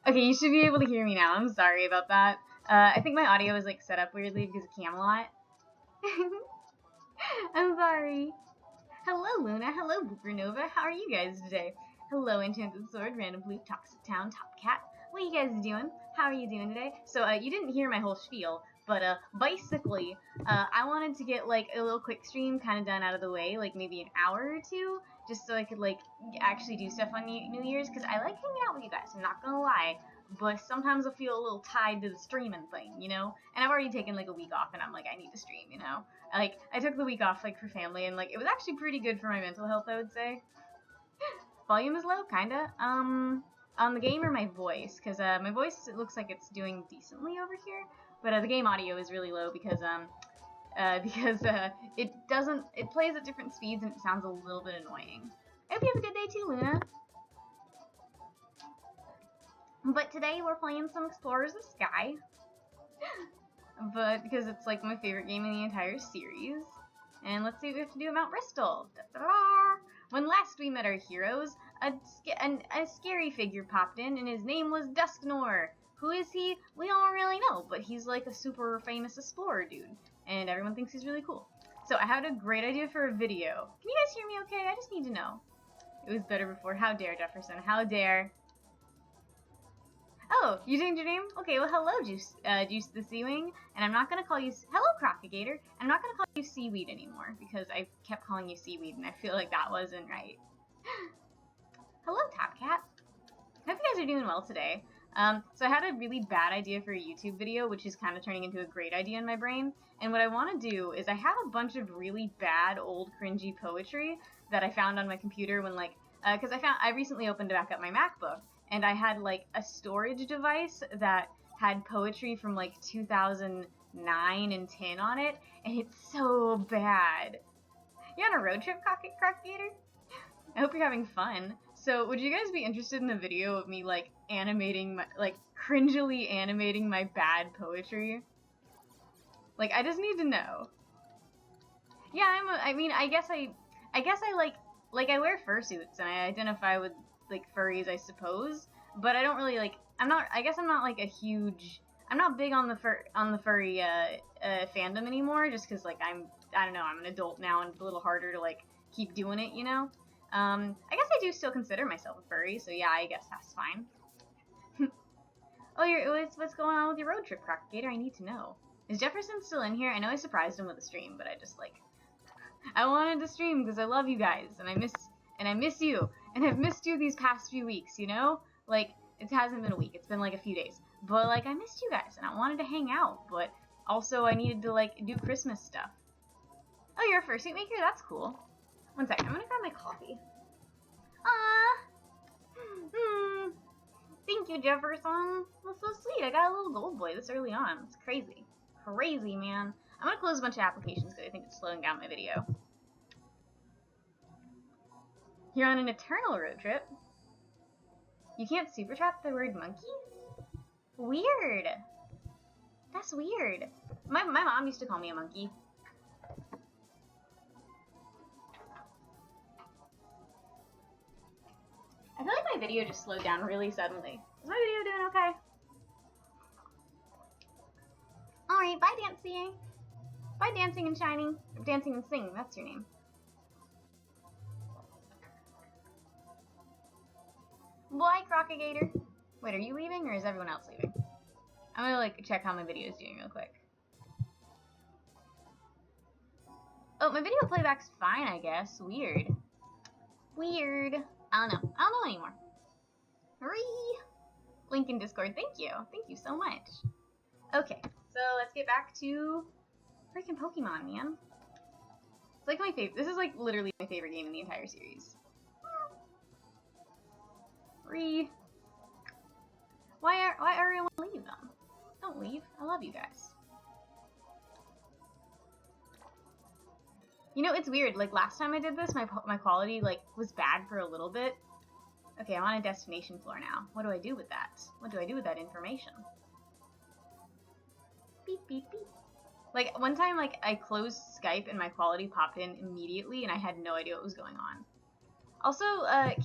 Okay, you should be able to hear me now. I'm sorry about that. I think my audio is like set up weirdly because of Camelot. I'm sorry. Hello, Luna. Hello, Boopernova. How are you guys today? Hello, Enchanted Sword, Random Blue, Toxic Town, Top Cat. What are you guys doing? How are you doing today? So, you didn't hear my whole spiel, but, basically, I wanted to get, like, a little quick stream kind of done out of the way, like, maybe an hour or two, just so I could, like, actually do stuff on New Year's, because I like hanging out with you guys, I'm not gonna lie, but sometimes I feel a little tied to the streaming thing, you know? And I've already taken, like, a week off, and I'm like, I need to stream, you know? Like, I took the week off, like, for family, and, like, it was actually pretty good for my mental health, I would say. Volume is low, kinda. On the game or my voice? Because, my voice, it looks like it's doing decently over here, but, the game audio is really low because, it plays at different speeds and it sounds a little bit annoying. I hope you have a good day too, Luna. But today we're playing some Explorers of Sky. But, because it's, like, my favorite game in the entire series. And let's see what we have to do about Bristol. Da-da-da! When last we met our heroes, a scary figure popped in, and his name was Dusknor. Who is he? We don't really know, but he's like a super famous explorer dude, and everyone thinks he's really cool. So I had a great idea for a video. Can you guys hear me okay? I just need to know. It was better before. How dare, Jefferson? How dare? Oh, you changed your name? Okay, well, hello, Juice the Seawing, and I'm not gonna call you... Hello, Crocagator! I'm not gonna call you Seaweed anymore, because I kept calling you Seaweed, and I feel like that wasn't right. Hello, Top Cat! Hope you guys are doing well today. So I had a really bad idea for a YouTube video, which is kind of turning into a great idea in my brain, and what I want to do is I have a bunch of really bad, old, cringy poetry that I found on my computer when, like... because I recently opened back up my MacBook, and I had, like, a storage device that had poetry from, like, 2009 and 10 on it, and it's so bad. You on a road trip, Crocagator? I hope you're having fun. So, would you guys be interested in a video of me, like, cringily animating my bad poetry? Like, I just need to know. Yeah, I guess I I wear fursuits, and I identify with, like, furries, I suppose, but I don't really, like, I guess I'm not, like, I'm not big on the furry, fandom anymore, just because, like, I don't know, I'm an adult now, and it's a little harder to, like, keep doing it, you know? I guess I do still consider myself a furry, so yeah, I guess that's fine. Oh, what's going on with your road trip, Crocagator? I need to know. Is Jefferson still in here? I know I surprised him with a stream, but I just, like... I wanted to stream because I love you guys, and I miss you, and I've missed you these past few weeks, you know? Like, it hasn't been a week, it's been like a few days, but, like, I missed you guys, and I wanted to hang out, but also I needed to, like, do Christmas stuff. Oh, you're a fursuit maker? That's cool. One second, I'm gonna grab my coffee. Thank you, Jefferson. That's so sweet. I got a little gold boy this early on. It's crazy. Crazy, man. I'm gonna close a bunch of applications because I think it's slowing down my video. You're on an eternal road trip. You can't super trap the word monkey? Weird. That's weird. My mom used to call me a monkey. I feel like my video just slowed down really suddenly. Is my video doing okay? Alright, bye, Dancing. Bye, Dancing and Shining. Dancing and Sing, that's your name. Bye, Crocagator. Wait, are you leaving or is everyone else leaving? I'm gonna, like, check how my video is doing real quick. Oh, my video playback's fine, I guess. Weird. Weird. I don't know anymore. Hurry! Link in Discord. Thank you. Thank you so much. Okay, so let's get back to freaking Pokemon, man. It's like my favorite. This is like literally my favorite game in the entire series. Hurry! Why everyone leave them? Don't leave. I love you guys. You know, it's weird. Like, last time I did this, my quality, like, was bad for a little bit. Okay, I'm on a destination floor now. What do I do with that? What do I do with that information? Beep, beep, beep. Like, one time, like, I closed Skype and my quality popped in immediately and I had no idea what was going on. Also,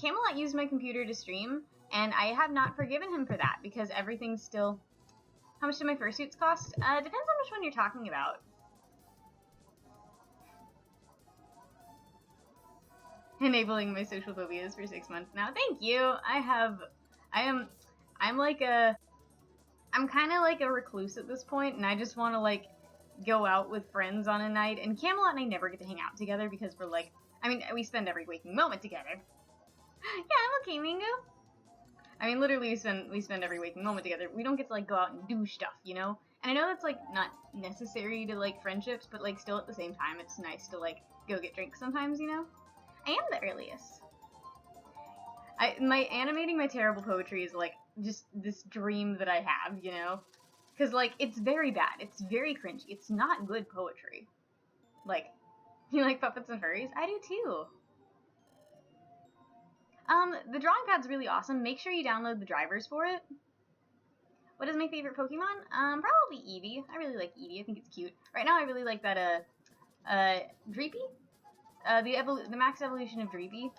Camelot used my computer to stream, And I have not forgiven him for that because everything's still... How much do my fursuits cost? Depends on which one you're talking about. Enabling my social phobias for 6 months now. Thank you. I'm kind of like a recluse at this point, and I just want to like go out with friends on a night. And Camelot and I never get to hang out together because we're like, I mean, we spend every waking moment together. Yeah, I'm okay, Mingo. I mean, literally, we spend every waking moment together. We don't get to like go out and do stuff, you know. And I know that's like not necessary to like friendships, but like still at the same time, it's nice to like go get drinks sometimes, you know. I am the earliest. My animating my terrible poetry is like just this dream that I have, you know? Because like it's very bad. It's very cringy. It's not good poetry. Like, you like puppets and furries? I do too. The drawing pad's really awesome. Make sure you download the drivers for it. What is my favorite Pokemon? Probably Eevee. I really like Eevee. I think it's cute. Right now I really like that, Dreepy? The max evolution of Dreepy.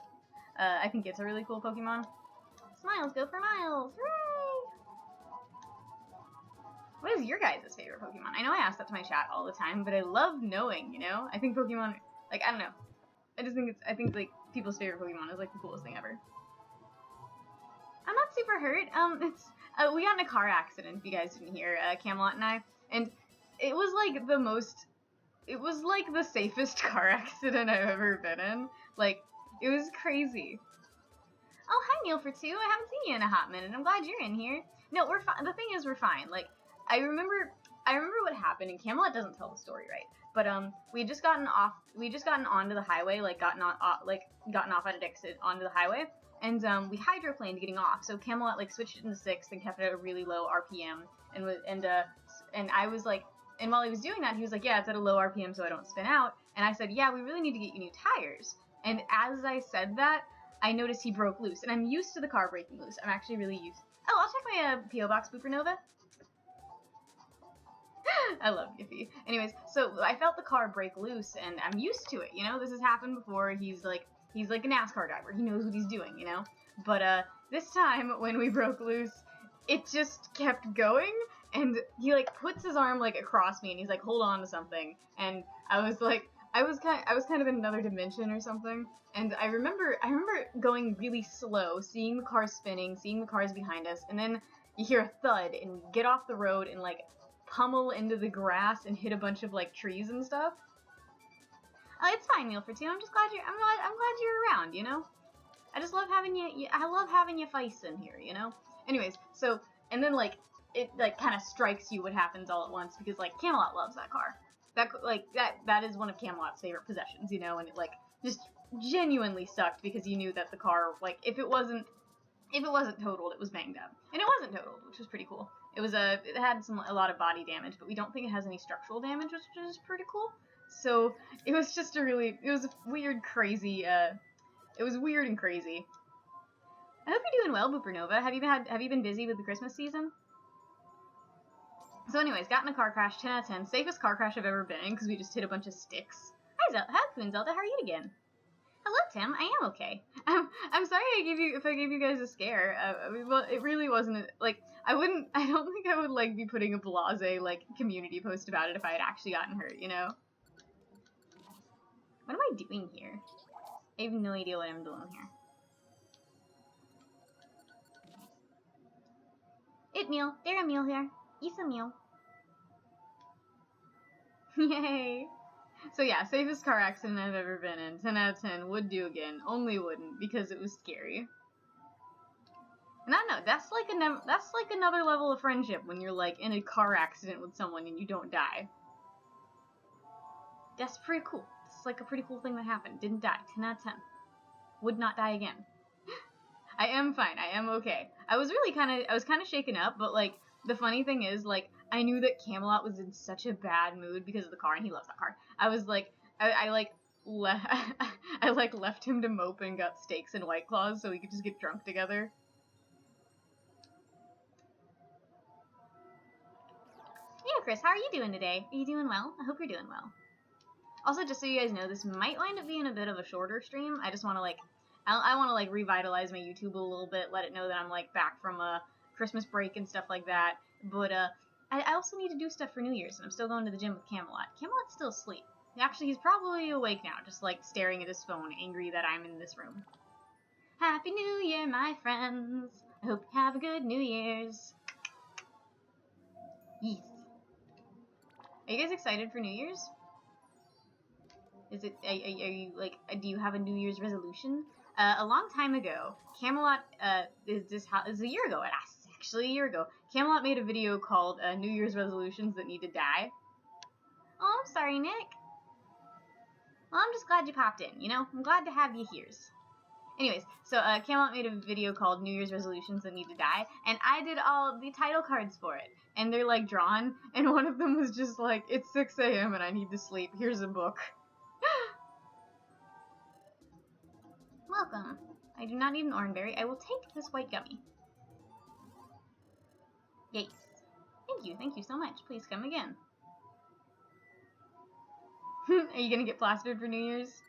I think it's a really cool Pokemon. Smiles go for miles! Hooray! What is your guys' favorite Pokemon? I know I ask that to my chat all the time, but I love knowing, you know? I think Pokemon, like, I don't know. I think, like, people's favorite Pokemon is, like, the coolest thing ever. I'm not super hurt. We got in a car accident, if you guys didn't hear, Camelot and I, and it was, like, the safest car accident I've ever been in. Like, it was crazy. Oh, hi, Neil for 2. I haven't seen you in a hot minute. I'm glad you're in here. No, we're fine. The thing is, we're fine. Like, I remember what happened, and Camelot doesn't tell the story right. But, we had just gotten onto the highway, like, gotten off at an exit onto the highway, and, we hydroplaned getting off. So Camelot, like, switched it into 6th and kept it at a really low RPM, and I was like, and while he was doing that, he was like, yeah, it's at a low RPM so I don't spin out, and I said, yeah, we really need to get you new tires. And as I said that, I noticed he broke loose, and I'm used to the car breaking loose. I'm actually really used. Oh, I'll check my P.O. Box, Boopernova. I love Yiffy. Anyways, so I felt the car break loose, and I'm used to it, you know? This has happened before. He's like a NASCAR driver. He knows what he's doing, you know? But this time, when we broke loose, it just kept going, and he, like, puts his arm, like, across me, and he's like, hold on to something, and I was like, I was kind of in another dimension or something, and I remember going really slow, seeing the cars spinning, seeing the cars behind us, and then you hear a thud, and we get off the road and, like, pummel into the grass and hit a bunch of, like, trees and stuff. Oh, it's fine, Neil for 2. I'm glad you're around, you know? I just love having you, I love having you feistin' here, you know? Anyways, so, and then, like, it, like, kind of strikes you what happens all at once, because, like, Camelot loves that car. That is one of Camelot's favorite possessions, you know, and it, like, just genuinely sucked because you knew that the car, like, if it wasn't totaled, it was banged up. And it wasn't totaled, which was pretty cool. It had a lot of body damage, but we don't think it has any structural damage, which is pretty cool. So, it was just it was a weird, crazy, it was weird and crazy. I hope you're doing well, Boopernova. Have you been busy with the Christmas season? So anyways, got in a car crash, 10 out of 10. Safest car crash I've ever been in, because we just hit a bunch of sticks. Hi, Queen Zelda, how are you again? Hello, Tim, I am okay. I'm sorry if I gave you guys a scare. Well, it really wasn't, like, I don't think I would, like, be putting a blase, like, community post about it if I had actually gotten hurt, you know? What am I doing here? I have no idea what I'm doing here. It meal. There a meal here. Eat some meal. Yay! So yeah, safest car accident I've ever been in. 10 out of 10. Would do again. Only wouldn't, because it was scary. And I don't know, that's like another level of friendship when you're like in a car accident with someone and you don't die. That's pretty cool. It's like a pretty cool thing that happened. Didn't die. 10 out of 10. Would not die again. I am fine. I am okay. I was kind of shaken up, but like, the funny thing is, like, I knew that Camelot was in such a bad mood because of the car, and he loves that car. I was like, I left him to mope and got steaks and White Claws so we could just get drunk together. Yeah, Chris, how are you doing today? Are you doing well? I hope you're doing well. Also, just so you guys know, this might wind up being a bit of a shorter stream. I just want to, like, I want to like revitalize my YouTube a little bit, let it know that I'm like back from a Christmas break and stuff like that. But I also need to do stuff for New Year's, and I'm still going to the gym with Camelot. Camelot's still asleep. Actually, he's probably awake now, just like staring at his phone, angry that I'm in this room. Happy New Year, my friends. I hope you have a good New Year's. Yes. Are you guys excited for New Year's? Is it, are you, like, do you have a New Year's resolution? A long time ago, Camelot, is a year ago, actually a year ago, Camelot made a video called, New Year's Resolutions That Need to Die. Oh, I'm sorry, Nick. Well, I'm just glad you popped in, you know? I'm glad to have you here. Anyways, so, Camelot made a video called New Year's Resolutions That Need to Die, and I did all the title cards for it. And they're, like, drawn, and one of them was just like, it's 6 a.m. and I need to sleep, here's a book. Welcome. I do not need an oranberry. I will take this white gummy. Yes. Thank you so much. Please come again. Are you gonna get plastered for New Year's?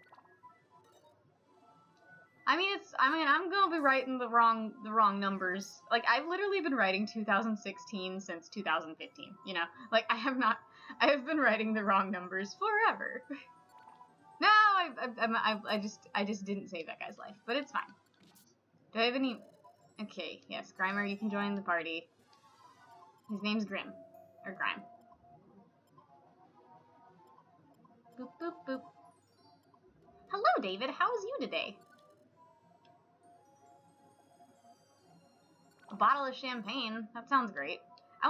I mean, I'm gonna be writing the wrong numbers. Like, I've literally been writing 2016 since 2015, you know? Like, I have been writing the wrong numbers forever. No, I just didn't save that guy's life, but it's fine. Do I have any... Okay, yes, Grimer, you can join the party. His name's Grim. Or Grime. Boop, boop, boop. Hello, David. How is you today? A bottle of champagne. That sounds great. I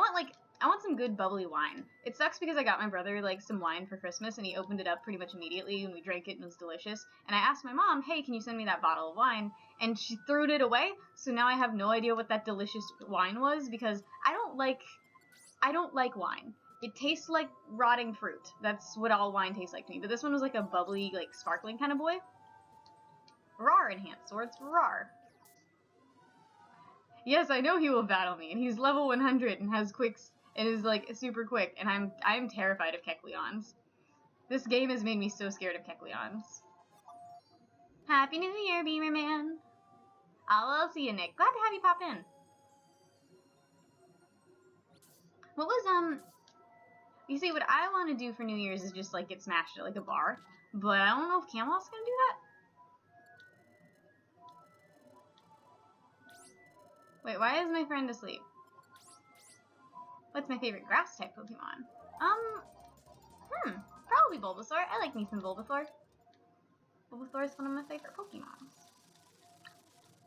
want some good bubbly wine. It sucks because I got my brother, like, some wine for Christmas, and he opened it up pretty much immediately, and we drank it, and it was delicious. And I asked my mom, hey, can you send me that bottle of wine? And she threw it away, so now I have no idea what that delicious wine was, because I don't like wine. It tastes like rotting fruit. That's what all wine tastes like to me. But this one was like a bubbly, like, sparkling kind of boy. Rar enhanced swords, rar. Yes, I know he will battle me, and he's level 100 and has quicks, and is, like, super quick, and I'm terrified of Kecleons. This game has made me so scared of Kecleons. Happy New Year, Beamer Man! I'll see you, Nick. Glad to have you pop in. What was, you see, what I want to do for New Year's is just, like, get smashed at, like, a bar, but I don't know if Camelot's gonna do that. Wait, why is my friend asleep? What's my favorite grass-type Pokemon? Probably Bulbasaur. I like me some Bulbasaur. Bulbasaur is one of my favorite Pokemon.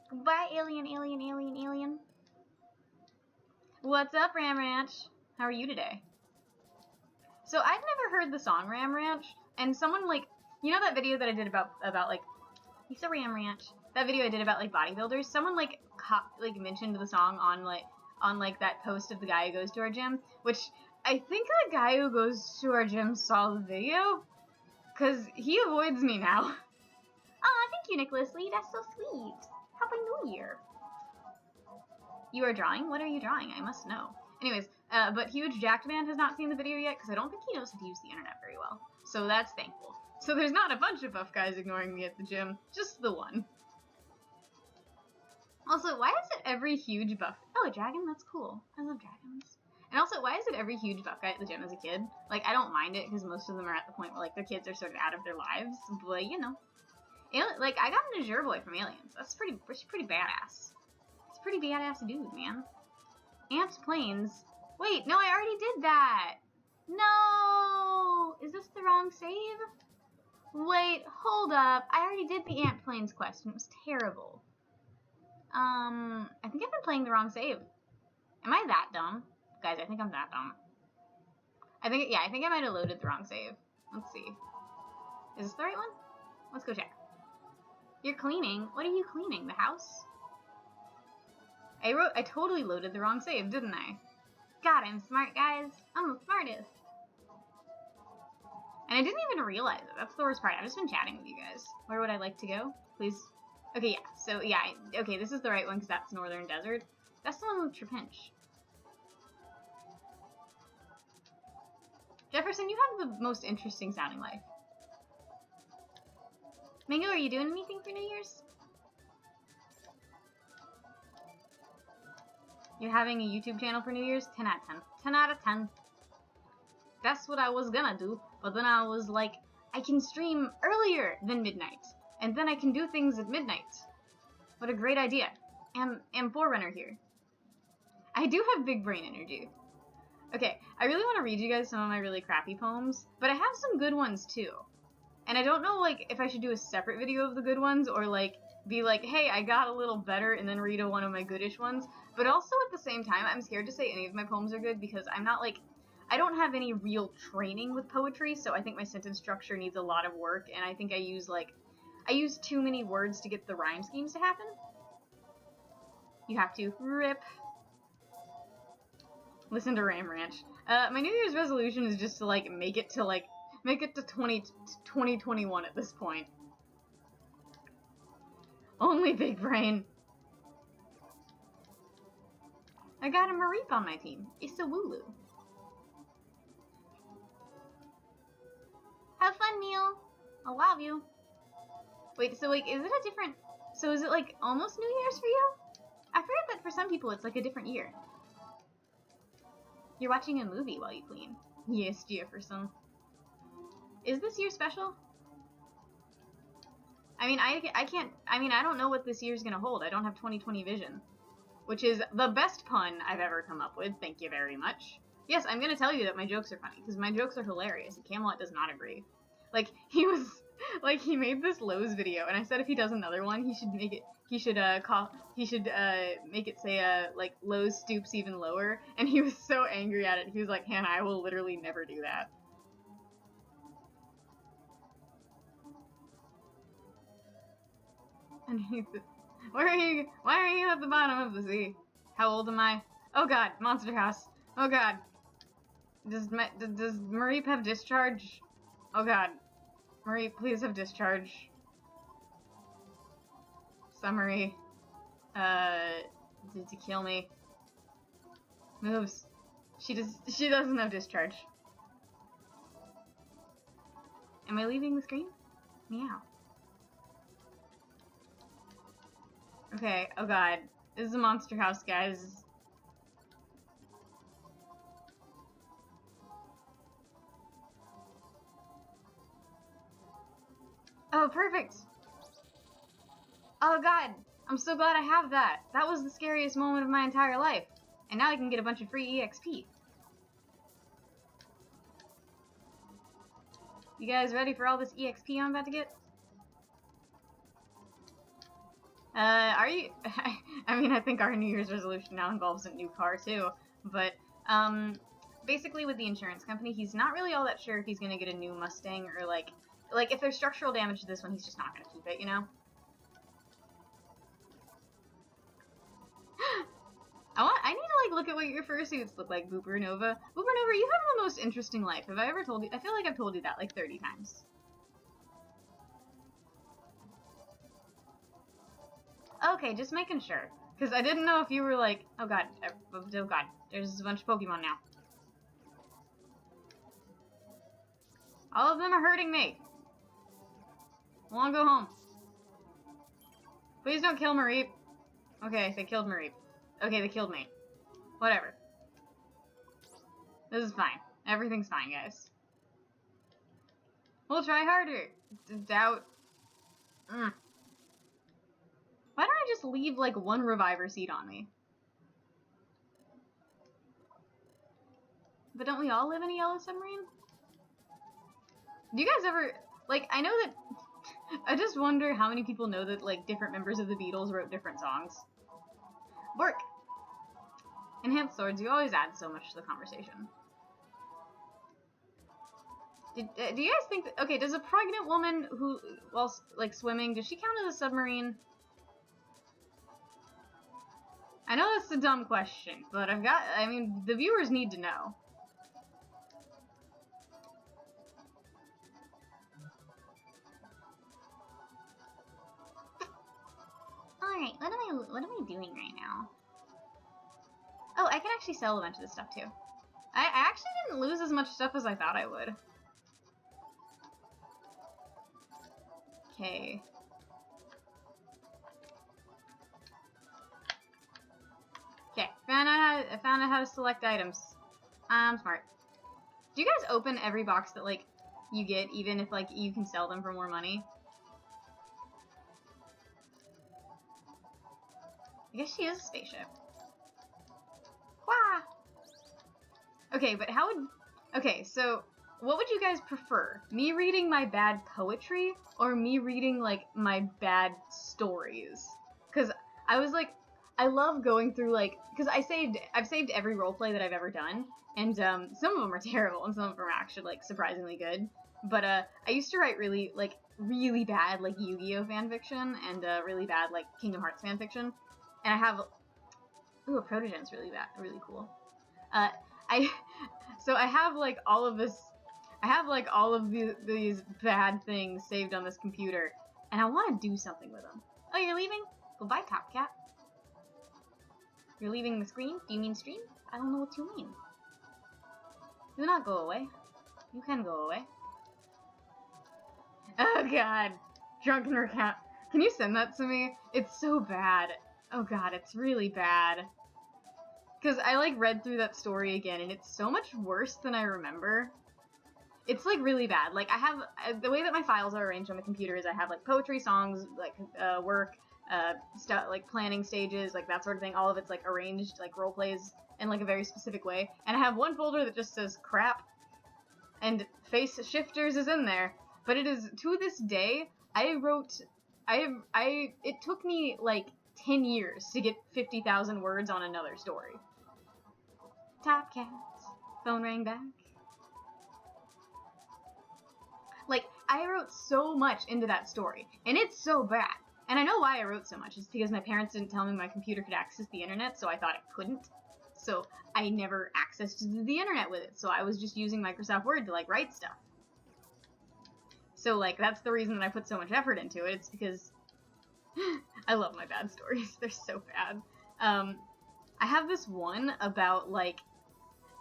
Goodbye, alien. What's up, Ram Ranch? How are you today? So, I've never heard the song Ram Ranch, and someone, like, you know that video that I did about like, he's a Ram Ranch? That video I did about, like, bodybuilders? Someone, like, mentioned the song on that post of the guy who goes to our gym, which I think the guy who goes to our gym saw the video, because he avoids me now. Aw, thank you, Nicholas Lee, that's so sweet. Happy New Year. You are drawing? What are you drawing? I must know. Anyways, but Huge Jacked Man has not seen the video yet, because I don't think he knows how to use the internet very well, so that's thankful. So there's not a bunch of buff guys ignoring me at the gym, just the one. Also, why is it every huge buff... Oh, a dragon? That's cool. I love dragons. And also, why is it every huge buff guy at the gym as a kid? Like, I don't mind it, because most of them are at the point where, like, their kids are sort of out of their lives. But, you know. Like, I got an Azure Boy from Aliens. That's pretty badass. It's a pretty badass dude, man. Ant Plains. Wait, no, I already did that! No! Is this the wrong save? Wait, hold up. I already did the Ant Plains quest, and it was terrible. I think I've been playing the wrong save. Am I that dumb? Guys, I think I'm that dumb. I think I might have loaded the wrong save. Let's see. Is this the right one? Let's go check. You're cleaning? What are you cleaning? The house? I totally loaded the wrong save, didn't I? God, I'm smart, guys. I'm the smartest. And I didn't even realize it. That's the worst part. I've just been chatting with you guys. Where would I like to go? Please. Okay, yeah. So, yeah. Okay, this is the right one because that's Northern Desert. That's the one with Trapinch. Jefferson, you have the most interesting sounding life. Mango, are you doing anything for New Year's? You're having a YouTube channel for New Year's? 10 out of 10. 10 out of 10. That's what I was gonna do, but then I was like, I can stream earlier than midnight, and then I can do things at midnight. What a great idea. And Forerunner here. I do have big brain energy. Okay, I really want to read you guys some of my really crappy poems, but I have some good ones too. And I don't know, like, if I should do a separate video of the good ones, or, like, be like, hey, I got a little better, and then read one of my goodish ones. But also, at the same time, I'm scared to say any of my poems are good, because I'm not, like, I don't have any real training with poetry, so I think my sentence structure needs a lot of work, and I think I use too many words to get the rhyme schemes to happen. You have to rip. Listen to Ram Ranch. My New Year's resolution is just to, like, make it to 2021 at this point. Only big brain. I got a Mareep on my team. It's a Wooloo. Have fun, Neil. I love you. Wait, so, like, is it a different... So is it, like, almost New Year's for you? I forget that for some people it's, like, a different year. You're watching a movie while you clean. Yes, Jefferson. Is this year special? I mean, I can't... I mean, I don't know what this year's gonna hold. I don't have 20/20 vision. Which is the best pun I've ever come up with. Thank you very much. Yes, I'm gonna tell you that my jokes are funny, because my jokes are hilarious, and Camelot does not agree. Like, he was... Like, he made this Lowe's video, and I said if he does another one, he should make it... He should, make it say, like, Lowe's stoops even lower, and he was so angry at it. He was like, Hannah, I will literally never do that. And he's... Why are you at the bottom of the sea? How old am I? Oh god, Monster House. Oh god. Does Mareep have discharge? Oh god. Mareep, please have discharge. Summary. To kill me. Moves. She doesn't have discharge. Am I leaving the screen? Meow. Okay, oh god. This is a Monster House, guys. Oh, perfect! Oh god, I'm so glad I have that. That was the scariest moment of my entire life. And now I can get a bunch of free EXP. You guys ready for all this EXP I'm about to get? Are you... I mean, I think our New Year's resolution now involves a new car, too. But, basically with the insurance company, he's not really all that sure if he's gonna get a new Mustang, or, like, if there's structural damage to this one, he's just not gonna keep it, you know? I need to, like, look at what your fursuits look like, Booper Nova. Booper Nova, you have the most interesting life. Have I ever told you? I feel like I've told you that, like, 30 times. Okay, just making sure. Because I didn't know if you were like, oh god, there's a bunch of Pokemon now. All of them are hurting me. I wanna go home. Please don't kill Mareep. Okay, they killed Mareep. Okay, they killed me. Whatever. This is fine. Everything's fine, guys. We'll try harder. Doubt. Why don't I just leave, like, one reviver seed on me? But don't we all live in a yellow submarine? Do you guys ever... Like, I know that... I just wonder how many people know that, like, different members of the Beatles wrote different songs. Bork! Enhanced swords, you always add so much to the conversation. Do you guys think that... Okay, does a pregnant woman who, while, like, swimming, does she count as a submarine? I know that's a dumb question, but I mean, the viewers need to know. Alright, what am I doing right now? Oh, I can actually sell a bunch of this stuff, too. I actually didn't lose as much stuff as I thought I would. Okay. Okay, I found out how to select items. I'm smart. Do you guys open every box that, like, you get, even if, like, you can sell them for more money? I guess she is a spaceship. Wah! Okay, but how would... Okay, so, what would you guys prefer? Me reading my bad poetry, or me reading, like, my bad stories? Because I was, like... I love going through, like... Because I've saved every roleplay that I've ever done, and, some of them are terrible, and some of them are actually, like, surprisingly good. But, I used to write really bad, like, Yu-Gi-Oh! Fanfiction, and, really bad, like, Kingdom Hearts fanfiction. And I have... Ooh, a Protogen's really cool. So I have, like, all of this... I have, like, all of these bad things saved on this computer, and I want to do something with them. Oh, you're leaving? Goodbye, Top Cat. You're leaving the screen? Do you mean stream? I don't know what you mean. Do not go away. You can go away. Oh, God. Drunken Recount. Can you send that to me? It's so bad. Oh, God, it's really bad. Because I, like, read through that story again, and it's so much worse than I remember. It's, like, really bad. Like, I have... the way that my files are arranged on the computer is I have, like, poetry, songs, like, work, stuff, like, planning stages, like, that sort of thing. All of it's, like, arranged, like, role plays in, like, a very specific way. And I have one folder that just says crap, and Face Shifters is in there. But it is, to this day, it took me, like, 10 years to get 50,000 words on another story. Top Cats. Phone rang back. Like, I wrote so much into that story, and it's so bad. And I know why I wrote so much. It's because my parents didn't tell me my computer could access the internet, so I thought it couldn't. So I never accessed the internet with it, so I was just using Microsoft Word to, like, write stuff. So, like, that's the reason that I put so much effort into it. It's because I love my bad stories. They're so bad. I have this one about, like,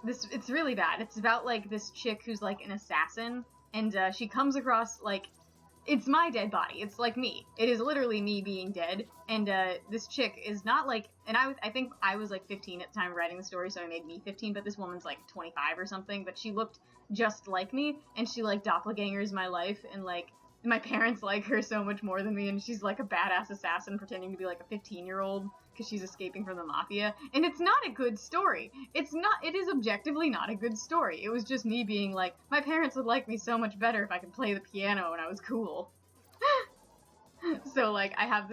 this, it's really bad. It's about, like, this chick who's, like, an assassin, and, she comes across, like, it's my dead body. It's like me. It is literally me being dead, and, this chick is not, like, and I think I was, like, 15 at the time of writing the story, so I made me 15, but this woman's, like, 25 or something, but she looked just like me, and she, like, doppelgangers my life, and, like, my parents like her so much more than me, and she's, like, a badass assassin pretending to be, like, a 15-year-old, because she's escaping from the mafia, and it's not a good story. It is objectively not a good story. It was just me being like, my parents would like me so much better if I could play the piano and I was cool. So, like, I have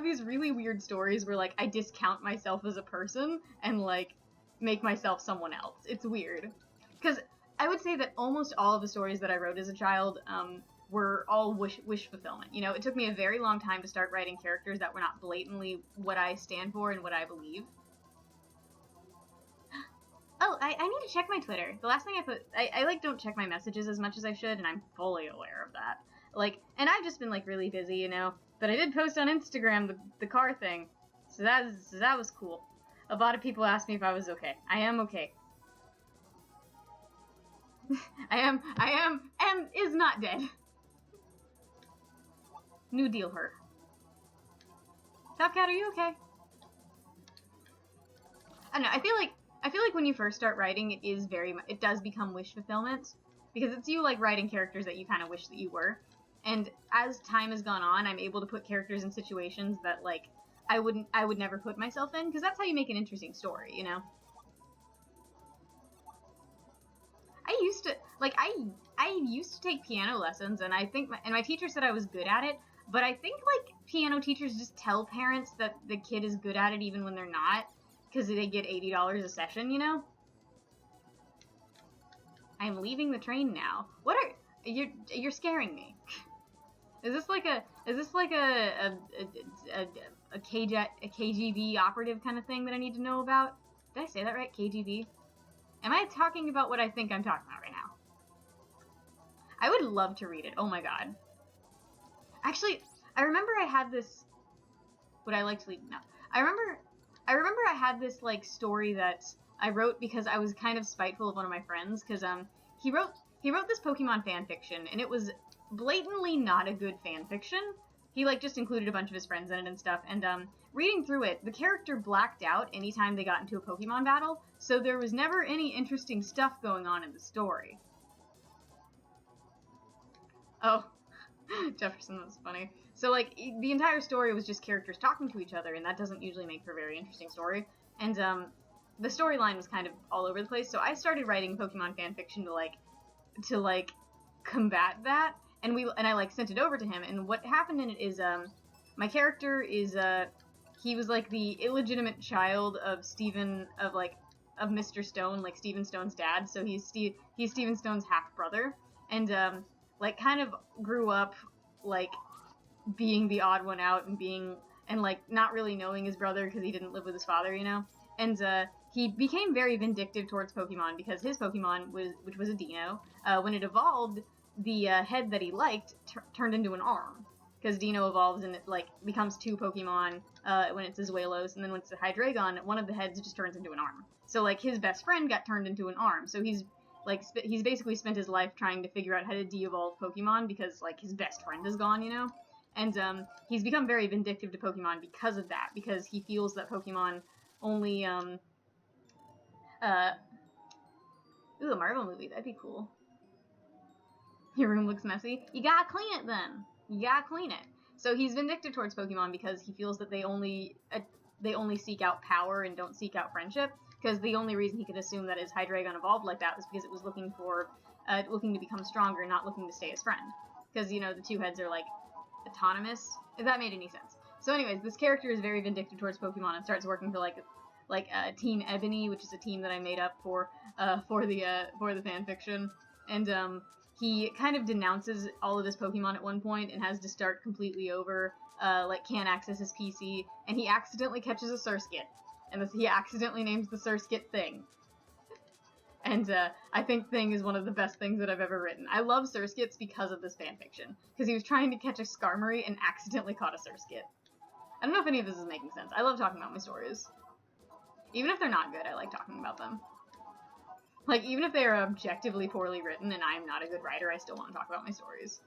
these really weird stories where, like, I discount myself as a person and, like, make myself someone else. It's weird. Because I would say that almost all of the stories that I wrote as a child, were all wish fulfillment. You know, it took me a very long time to start writing characters that were not blatantly what I stand for and what I believe. Oh, I need to check my Twitter. The last thing I like, don't check my messages as much as I should, and I'm fully aware of that. Like, and I've just been, like, really busy, you know? But I did post on Instagram the car thing, so that was cool. A lot of people asked me if I was okay. I am okay. I am is not dead. New deal her. Top Cat, are you okay? I don't know, I feel like when you first start writing, it does become wish fulfillment. Because it's you, like, writing characters that you kind of wish that you were. And as time has gone on, I'm able to put characters in situations that, like, I would never put myself in, because that's how you make an interesting story, you know? I used to take piano lessons, and I think my teacher said I was good at it, but I think, like, piano teachers just tell parents that the kid is good at it even when they're not, because they get $80 a session, you know? I'm leaving the train now. You're scaring me. Is this like a KGB operative kind of thing that I need to know about? Did I say that right? KGB? Am I talking about what I think I'm talking about right now? I would love to read it. Oh my god. Actually, I remember I had this... Would I like to leave? No. I remember I had this, like, story that I wrote because I was kind of spiteful of one of my friends, because, he wrote this Pokemon fanfiction, and it was blatantly not a good fanfiction, he like just included a bunch of his friends in it and stuff. And reading through it, the character blacked out anytime they got into a Pokemon battle, so there was never any interesting stuff going on in the story. Oh, Jefferson, that's funny. So like the entire story was just characters talking to each other, and that doesn't usually make for a very interesting story. And the storyline was kind of all over the place. So I started writing Pokemon fan fiction to combat that, and I like sent it over to him. And what happened in it is my character is he was like the illegitimate child of of Mr. Stone, like Steven Stone's dad. So he's Steven Stone's half brother, and like kind of grew up like being the odd one out and like not really knowing his brother because he didn't live with his father, you know. And he became very vindictive towards Pokemon because his Pokemon which was a Dino, when it evolved, the head that he liked turned into an arm. Because Dino evolves and it like becomes two Pokemon when it's a Zuelos, and then when it's a Hydreigon, one of the heads just turns into an arm. So like his best friend got turned into an arm. So he's basically spent his life trying to figure out how to de-evolve Pokemon because like his best friend is gone, you know. And he's become very vindictive to Pokemon because of that, because he feels that Pokemon only ooh, a Marvel movie, that'd be cool. Your room looks messy. You gotta clean it then. You gotta clean it. So he's vindictive towards Pokemon because he feels that they only seek out power and don't seek out friendship. Because the only reason he could assume that his Hydreigon evolved like that was because it was looking to become stronger, not looking to stay his friend. Because, you know, the two heads are like autonomous. If that made any sense. So anyways, this character is very vindictive towards Pokemon and starts working for Team Ebony, which is a team that I made up for the fanfiction. And he kind of denounces all of his Pokemon at one point and has to start completely over, can't access his PC, and he accidentally catches a Surskit. And he accidentally names the Surskit Thing. And I think Thing is one of the best things that I've ever written. I love Surskits because of this fanfiction. Because he was trying to catch a Skarmory and accidentally caught a Surskit. I don't know if any of this is making sense. I love talking about my stories. Even if they're not good, I like talking about them. Like, even if they are objectively poorly written and I'm not a good writer, I still want to talk about my stories.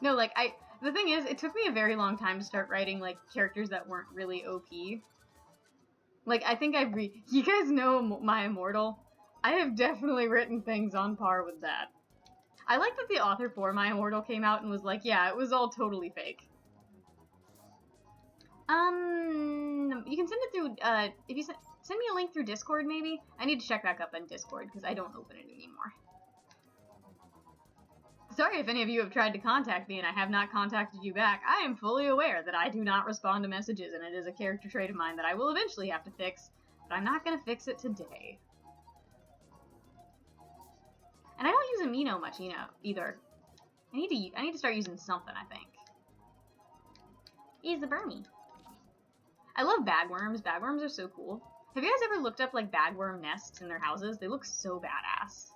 No, the thing is, it took me a very long time to start writing, characters that weren't really OP. I think you guys know My Immortal? I have definitely written things on par with that. I like that the author for My Immortal came out and was like, yeah, it was all totally fake. You can send it through, if you send me a link through Discord, maybe? I need to check back up on Discord, because I don't open it anymore. Sorry if any of you have tried to contact me and I have not contacted you back. I am fully aware that I do not respond to messages, and it is a character trait of mine that I will eventually have to fix, but I'm not going to fix it today. And I don't use Amino much, either. I need to start using something, I think. Use the Burmy. I love bagworms. Bagworms are so cool. Have you guys ever looked up, bagworm nests in their houses? They look so badass.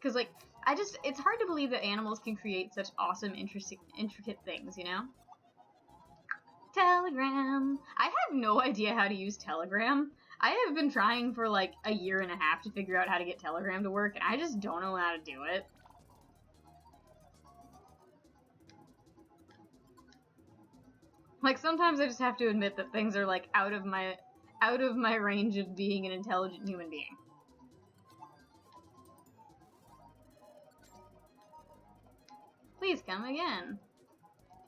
Because, it's hard to believe that animals can create such awesome, intricate things, you know? Telegram. I have no idea how to use Telegram. I have been trying for, a year and a half to figure out how to get Telegram to work, and I just don't know how to do it. Sometimes I just have to admit that things are, out of my range of being an intelligent human being. Please come again.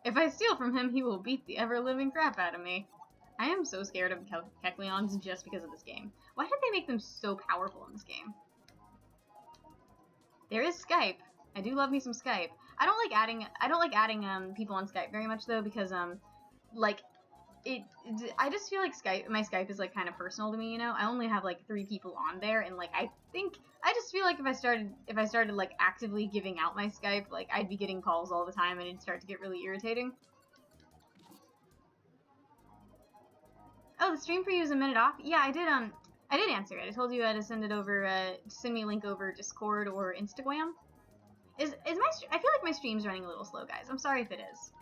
If I steal from him, he will beat the ever-living crap out of me. I am so scared of Kecleons just because of this game. Why did they make them so powerful in this game? There is Skype. I do love me some Skype. I don't like adding people on Skype very much though, because I just feel like my Skype is kind of personal to me, you know? I only have 3 people on there, and I just feel like if I started actively giving out my Skype, I'd be getting calls all the time and it'd start to get really irritating. Oh, the stream for you is a minute off? Yeah, I did answer it. I told you to send it over, send me a link over Discord or Instagram. I feel like my stream's running a little slow, guys. I'm sorry if it is.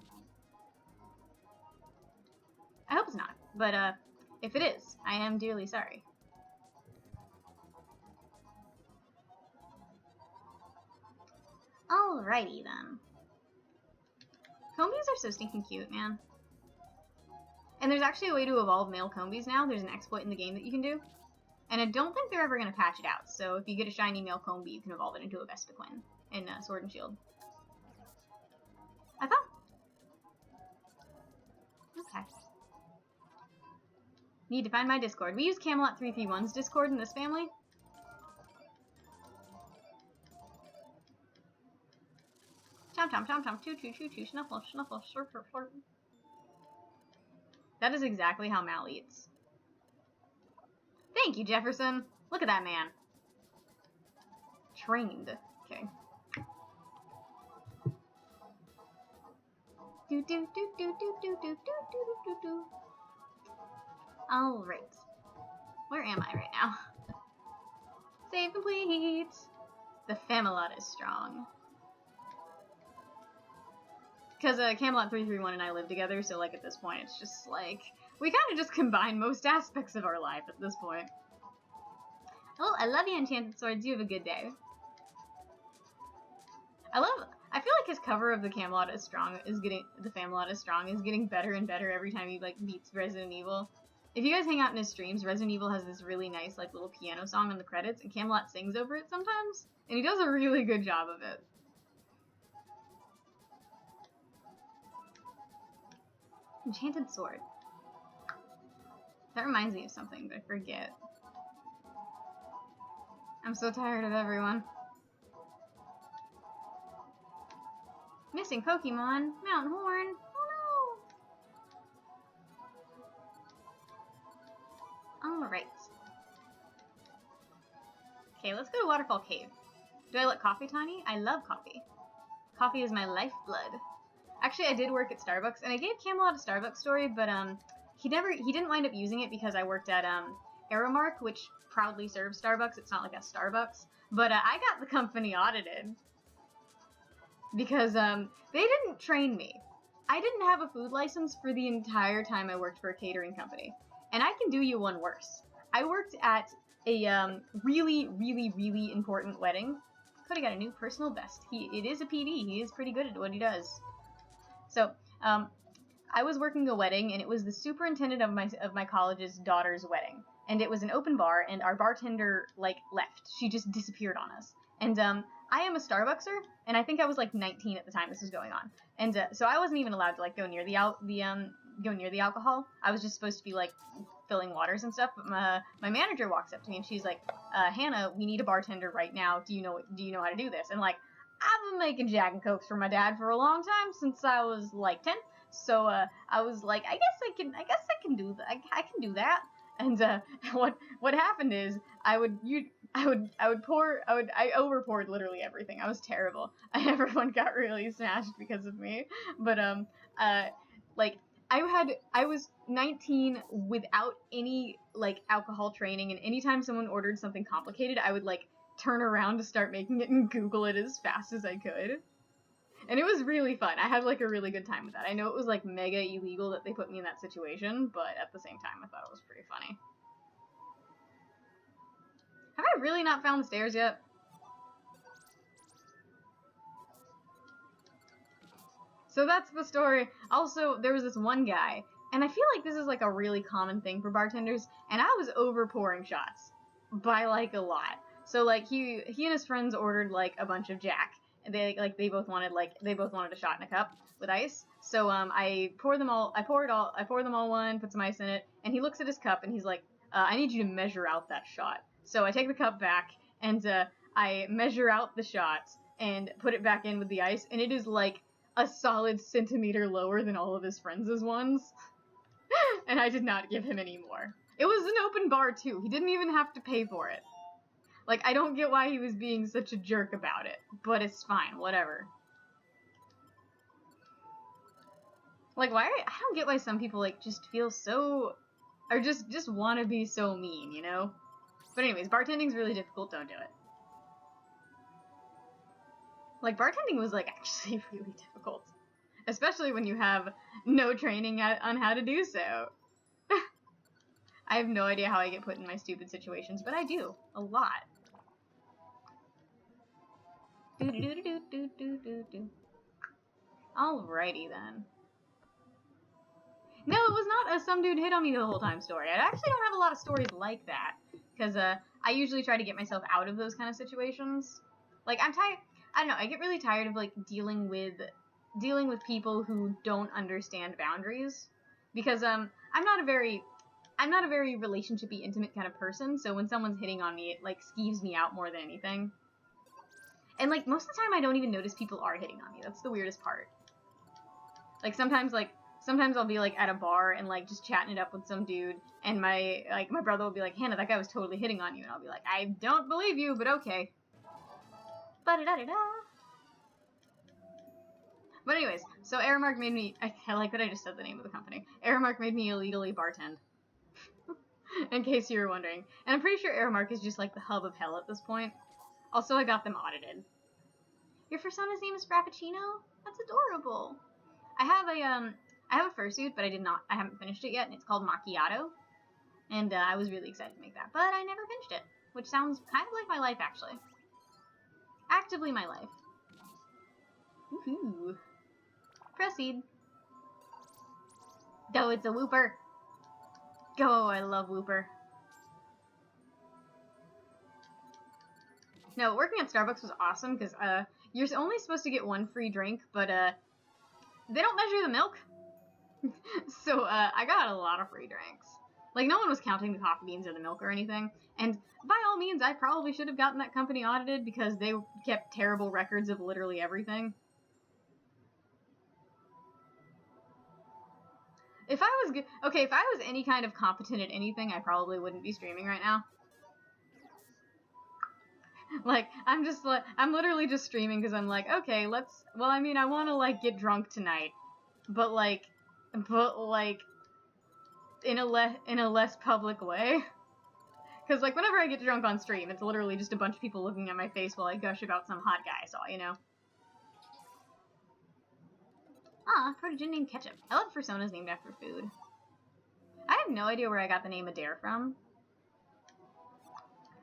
I hope it's not. But, If it is, I am dearly sorry. Alrighty then. Combies are so stinking cute, man. And there's actually a way to evolve male Combies now. There's an exploit in the game that you can do. And I don't think they're ever going to patch it out. So if you get a shiny male Combee, you can evolve it into a Vespiquen in Sword and Shield. I thought... Okay. Need to find my Discord. We use Camelot 331's Discord in this family. Chomp chomp chomp chomp, choo choo choo choo, snuffle snuffle, slurp slurp slurp. That is exactly how Mal eats. Thank you, Jefferson. Look at that man. Trained. Okay. Do do do do do do do do do do do. All right. Where am I right now? Save complete. The Camelot is strong. Because Camelot 331 and I live together, so like at this point it's just like we kind of just combine most aspects of our life at this point. Oh, I love you, Enchanted Swords. You have a good day. I feel like his cover of the Camelot is strong is getting better and better every time he like beats Resident Evil. If you guys hang out in his streams, Resident Evil has this really nice like little piano song in the credits, and Camelot sings over it sometimes, and he does a really good job of it. Enchanted Sword. That reminds me of something, but I forget. I'm so tired of everyone. Missing Pokemon. Mountain Horn. Oh no! Alright. Okay, let's go to Waterfall Cave. Do I like coffee, Tani? I love coffee. Coffee is my lifeblood. Actually, I did work at Starbucks, and I gave Camelot a Starbucks story, but he didn't wind up using it because I worked at Aramark, which proudly serves Starbucks. It's not like a Starbucks, but I got the company audited because they didn't train me. I didn't have a food license for the entire time I worked for a catering company, and I can do you one worse. I worked at a really, really, really important wedding. Could have got a new personal best. It is a PD. He is pretty good at what he does. So, I was working a wedding, and it was the superintendent of my college's daughter's wedding, and it was an open bar, and our bartender like left. She just disappeared on us, and I am a Starbuckser, and I think I was like 19 at the time this was going on, and so I wasn't even allowed to like go near the alcohol. I was just supposed to be like filling waters and stuff. But my manager walks up to me, and she's like, "Hannah, we need a bartender right now. Do you know how to do this?" And like, I've been making Jack and Cokes for my dad for a long time, since I was like 10. So I was like, I guess I can do that. I can do that. And what happened is I overpoured literally everything. I was terrible. Everyone got really smashed because of me. But like I was 19 without any like alcohol training, and anytime someone ordered something complicated, I would like turn around to start making it and Google it as fast as I could. And it was really fun. I had like a really good time with that. I know it was like mega illegal that they put me in that situation, but at the same time I thought it was pretty funny. Have I really not found the stairs yet? So that's the story. Also, there was this one guy, and I feel like this is like a really common thing for bartenders, and I was overpouring shots by like a lot. So like he and his friends ordered like a bunch of Jack, and they both wanted a shot in a cup with ice. So I poured them all one, put some ice in it, and he looks at his cup and he's like, I need you to measure out that shot. So I take the cup back and I measure out the shot and put it back in with the ice, and it is like a solid centimeter lower than all of his friends' ones. And I did not give him any more. It was an open bar too. He didn't even have to pay for it. Like, I don't get why he was being such a jerk about it, but it's fine, whatever. Like, I don't get why some people, like, just feel so, or just want to be so mean, you know? But anyways, bartending's really difficult, don't do it. Like, bartending was, like, actually really difficult. Especially when you have no training on how to do so. I have no idea how I get put in my stupid situations, but I do. A lot. Alrighty then. No, it was not a some dude hit on me the whole time story. I actually don't have a lot of stories like that. Because I usually try to get myself out of those kind of situations. Like, I'm tired. I don't know. I get really tired of like dealing with people who don't understand boundaries. Because I'm not a very relationshipy, intimate kind of person. So when someone's hitting on me, it like skeeves me out more than anything. And like most of the time, I don't even notice people are hitting on me. That's the weirdest part. Like sometimes I'll be like at a bar and like just chatting it up with some dude, and my brother will be like, Hannah, that guy was totally hitting on you, and I'll be like, I don't believe you, but okay. Ba-da-da-da-da. But anyways, so Aramark made me, I like that I just said the name of the company. Aramark made me illegally bartend. In case you were wondering. And I'm pretty sure Aramark is just like the hub of hell at this point. Also, I got them audited. Your persona's name is Frappuccino? That's adorable. I have a fursuit, but I haven't finished it yet, and it's called Macchiato. And I was really excited to make that, but I never finished it, which sounds kind of like my life, actually. Actively my life. Woohoo. Proceed. Oh, it's a Wooper. Oh, I love Wooper. No, working at Starbucks was awesome, because you're only supposed to get one free drink, but they don't measure the milk. So I got a lot of free drinks. Like, no one was counting the coffee beans or the milk or anything. And by all means, I probably should have gotten that company audited because they kept terrible records of literally everything. If I was any kind of competent at anything, I probably wouldn't be streaming right now. Like, I'm literally just streaming because I'm like, okay, I want to, like, get drunk tonight. But, like, in a less public way. Because, like, whenever I get drunk on stream, it's literally just a bunch of people looking at my face while I gush about some hot guy I saw, you know? Ah, protege named Ketchup. I love personas named after food. I have no idea where I got the name Adair from.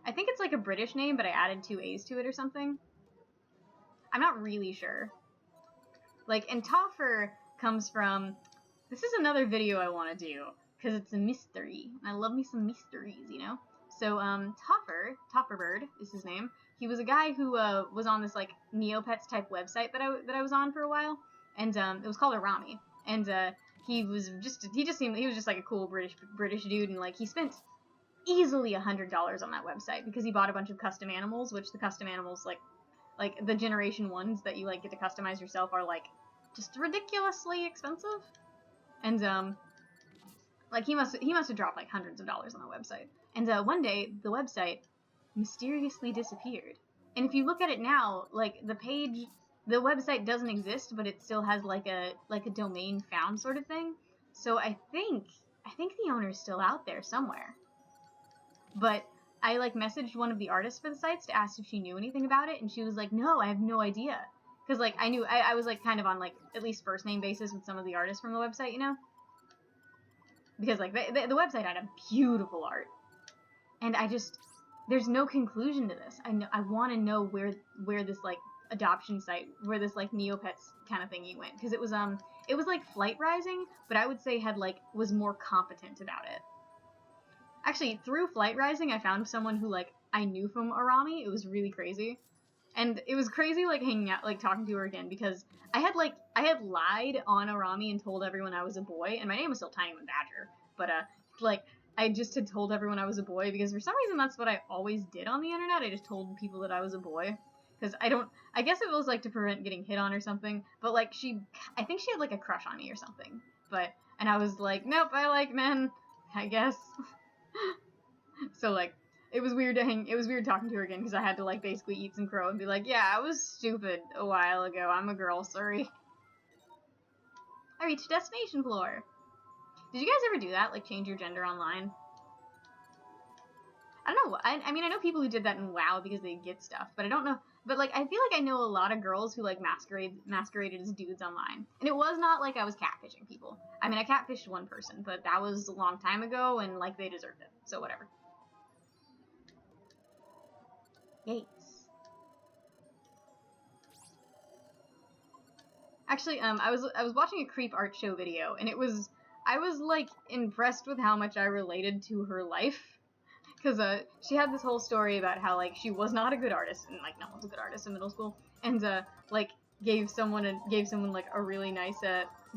I think it's like a British name, but I added 2 A's to it or something. I'm not really sure. Like, and Toffer comes from... This is another video I want to do, because it's a mystery. I love me some mysteries, you know? So, Tofferbird is his name. He was a guy who was on this, like, Neopets type website that I was on for a while, and it was called Arami. And he was just like a cool British dude, and like he spent easily $100 on that website because he bought a bunch of custom animals, which the custom animals like the generation ones that you like get to customize yourself are like just ridiculously expensive. And like he must have dropped like hundreds of dollars on the website. And one day the website mysteriously disappeared. And if you look at it now, like the website doesn't exist, but it still has like a domain found sort of thing. So I think the owner is still out there somewhere. But I like messaged one of the artists for the sites to ask if she knew anything about it, and she was like, "No, I have no idea." Because like I was like kind of on like at least first name basis with some of the artists from the website, you know. Because like the website had a beautiful art, and there's no conclusion to this. I want to know where this like adoption site, where this like Neopets kind of thingy went, because it was like Flight Rising, but I would say was more competent about it. Actually, through Flight Rising, I found someone who like I knew from Arami. It was really crazy, and it was crazy like hanging out, like talking to her again, because I had lied on Arami and told everyone I was a boy, and my name was still Tinyone Badger, but like I just had told everyone I was a boy because for some reason that's what I always did on the internet. I just told people that I was a boy. Because I guess it was like to prevent getting hit on or something, but like I think she had like a crush on me or something, and I was like, nope, I like men, I guess. So like, it was weird talking to her again, because I had to like basically eat some crow and be like, yeah, I was stupid a while ago, I'm a girl, sorry. I reached destination floor. Did you guys ever do that, like change your gender online? I don't know. I mean, I know people who did that in WoW because they get stuff, but I don't know But, like, I feel like I know a lot of girls who, like, masqueraded as dudes online. And it was not like I was catfishing people. I mean, I catfished one person, but that was a long time ago, and, like, they deserved it. So, whatever. Yates. Actually, I was watching a creep art show video, and I was, like, impressed with how much I related to her life. Because she had this whole story about how, like, she was not a good artist, and, like, no one's a good artist in middle school, and like gave someone like a really nice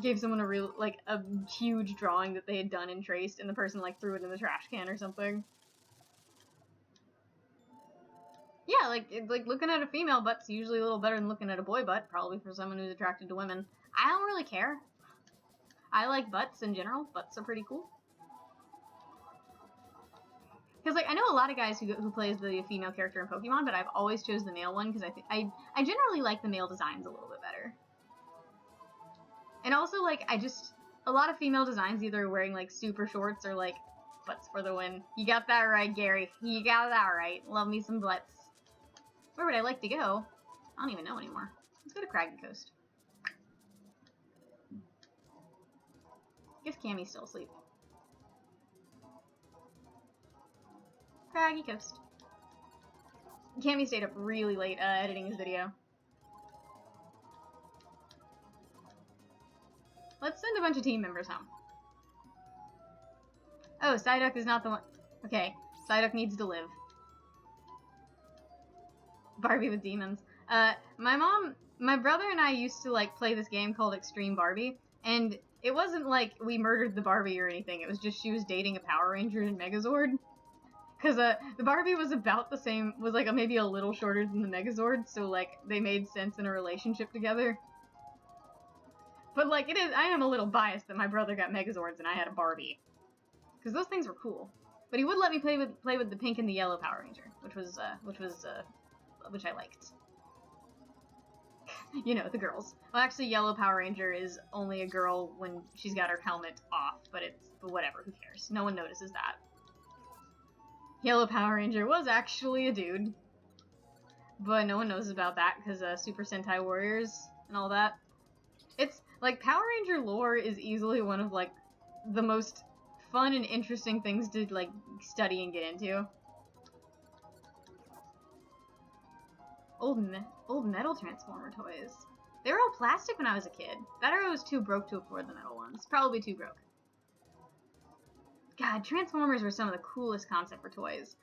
gave someone a real, like, a huge drawing that they had done and traced, and the person, like, threw it in the trash can or something. Yeah, like looking at a female butt's usually a little better than looking at a boy butt, probably for someone who's attracted to women. I don't really care. I like butts in general. Butts are pretty cool. Because, like, I know a lot of guys who plays the female character in Pokemon, but I've always chose the male one because I generally like the male designs a little bit better. And also, like, a lot of female designs either wearing, like, super shorts or, like, butts for the win. You got that right, Gary. You got that right. Love me some butts. Where would I like to go? I don't even know anymore. Let's go to Craggy Coast. Guess Cammy's still asleep. Craggy Coast. Cammy stayed up really late editing his video. Let's send a bunch of team members home. Oh, Psyduck is not the one. Okay, Psyduck needs to live. Barbie with demons. My brother and I used to, like, play this game called Extreme Barbie, and it wasn't like we murdered the Barbie or anything. It was just she was dating a Power Ranger in Megazord. Because the Barbie was about the same, was like maybe a little shorter than the Megazord, so like they made sense in a relationship together. But like I am a little biased that my brother got Megazords and I had a Barbie, because those things were cool. But he would let me play with the pink and the yellow Power Ranger, which I liked. You know, the girls. Well, actually, yellow Power Ranger is only a girl when she's got her helmet off, but whatever, who cares? No one notices that. Yellow Power Ranger was actually a dude. But no one knows about that because Super Sentai Warriors and all that. It's, like, Power Ranger lore is easily one of, like, the most fun and interesting things to, like, study and get into. Old metal Transformer toys. They were all plastic when I was a kid. That or I was too broke to afford the metal ones. Probably too broke. God, Transformers were some of the coolest concept for toys.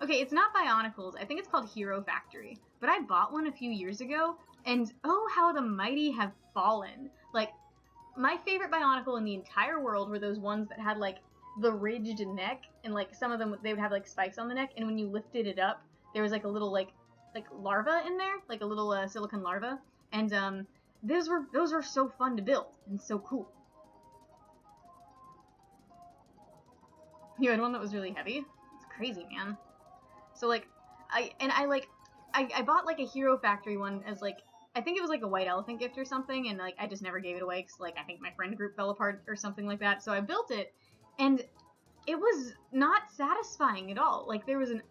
Okay, it's not Bionicles. I think it's called Hero Factory. But I bought one a few years ago, and oh, how the mighty have fallen. Like, my favorite Bionicle in the entire world were those ones that had, like, the ridged neck, and, like, some of them, they would have, like, spikes on the neck, and when you lifted it up, there was, like, a little, like larva in there, like a little silicone larva, and those were so fun to build and so cool. You had one that was really heavy? It's crazy, man. So like, I bought like a Hero Factory one as like, I think it was like a white elephant gift or something, and like I just never gave it away because like I think my friend group fell apart or something like that. So I built it, and it was not satisfying at all. Like it was an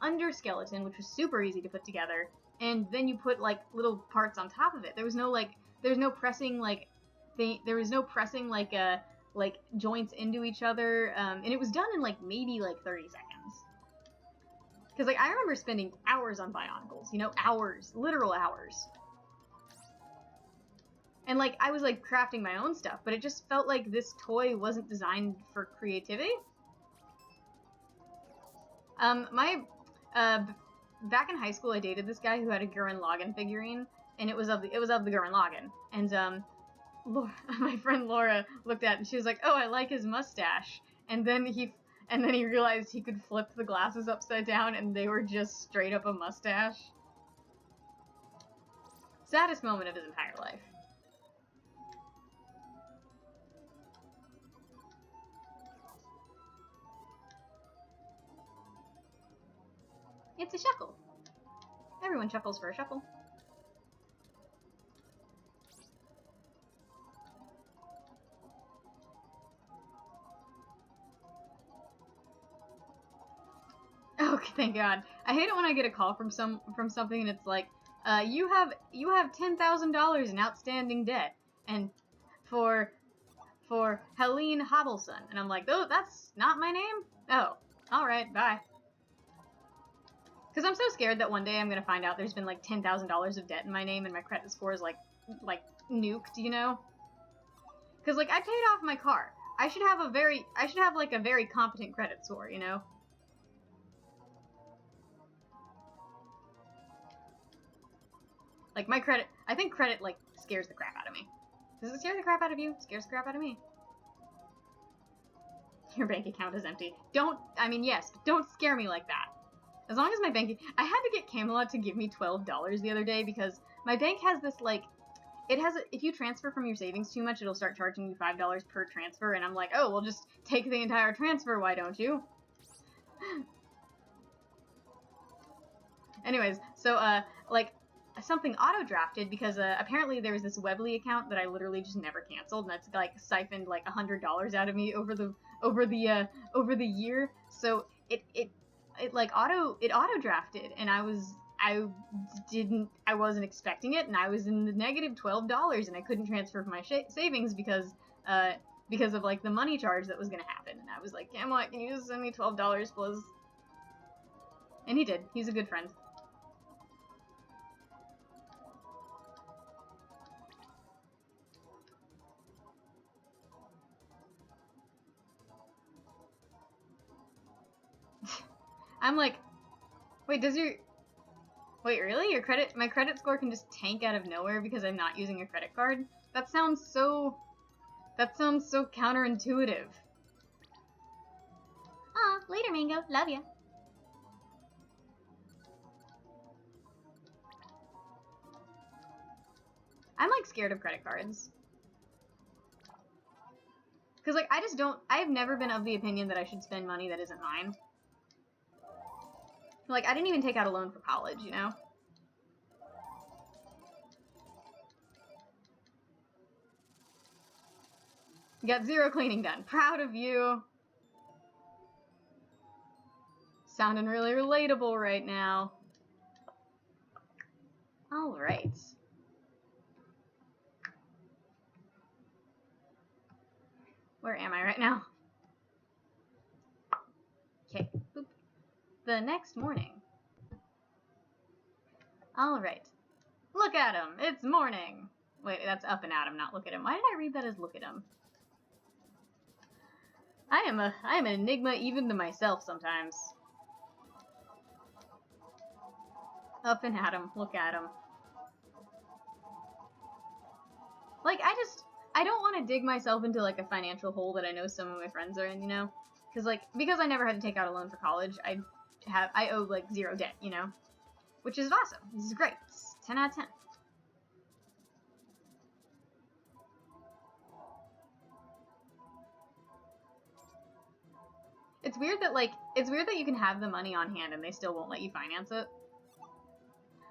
underskeleton, which was super easy to put together, and then you put like little parts on top of it. There was no pressing joints into each other, and it was done in like maybe like 30 seconds. Because like I remember spending hours on Bionicles, you know, hours, literal hours. And like I was like crafting my own stuff, but it just felt like this toy wasn't designed for creativity. Back in high school, I dated this guy who had a Gurren Lagann figurine, and it was of the Gurren Lagann. And my friend Laura looked at it and she was like, "Oh, I like his mustache." And then he realized he could flip the glasses upside down, and they were just straight up a mustache. Saddest moment of his entire life. It's a Shuckle. Everyone chuckles for a Shuckle. Oh, thank God. I hate it when I get a call from something and it's like, you have $10,000 in outstanding debt, and for Helene Hobbleson, and I'm like, oh, that's not my name? Oh, alright, bye. Because I'm so scared that one day I'm gonna find out there's been like $10,000 of debt in my name and my credit score is like nuked, you know? Because like I paid off my car. I should have like a very competent credit score, you know? Like my credit, I think credit like scares the crap out of me. Does it scare the crap out of you? It scares the crap out of me. Your bank account is empty. Yes, but don't scare me like that. As long as my bank, I had to get Camelot to give me $12 the other day because my bank has this like, if you transfer from your savings too much, it'll start charging you $5 per transfer, and I'm like, oh, well just take the entire transfer, why don't you? Anyways, so, like, something auto-drafted because, apparently there was this Weebly account that I literally just never canceled, and that's, like, siphoned, like, $100 out of me over the year, so it auto-drafted, and I wasn't expecting it, and I was in the negative $12, and I couldn't transfer from my savings because of, like, the money charge that was gonna happen, and I was like, Camelot, can you just send me $12, please? And he did. He's a good friend. I'm like, wait, really? My credit score can just tank out of nowhere because I'm not using a credit card? That sounds so counterintuitive. Aw, later, Mango. Love ya. I'm, like, scared of credit cards. Because, like, I've never been of the opinion that I should spend money that isn't mine. Like, I didn't even take out a loan for college, you know? You got 0 cleaning done. Proud of you. Sounding really relatable right now. Alright. Where am I right now? Okay. Boop. The next morning. Alright. Look at him! It's morning! Wait, that's up and at him, not look at him. Why did I read that as look at him? I am an enigma even to myself sometimes. Up and at him, look at him. Like, I don't want to dig myself into, like, a financial hole that I know some of my friends are in, you know? Because I never had to take out a loan for college, I owe, like, 0 debt, you know? Which is awesome. This is great. It's 10 out of 10. It's weird that you can have the money on hand and they still won't let you finance it.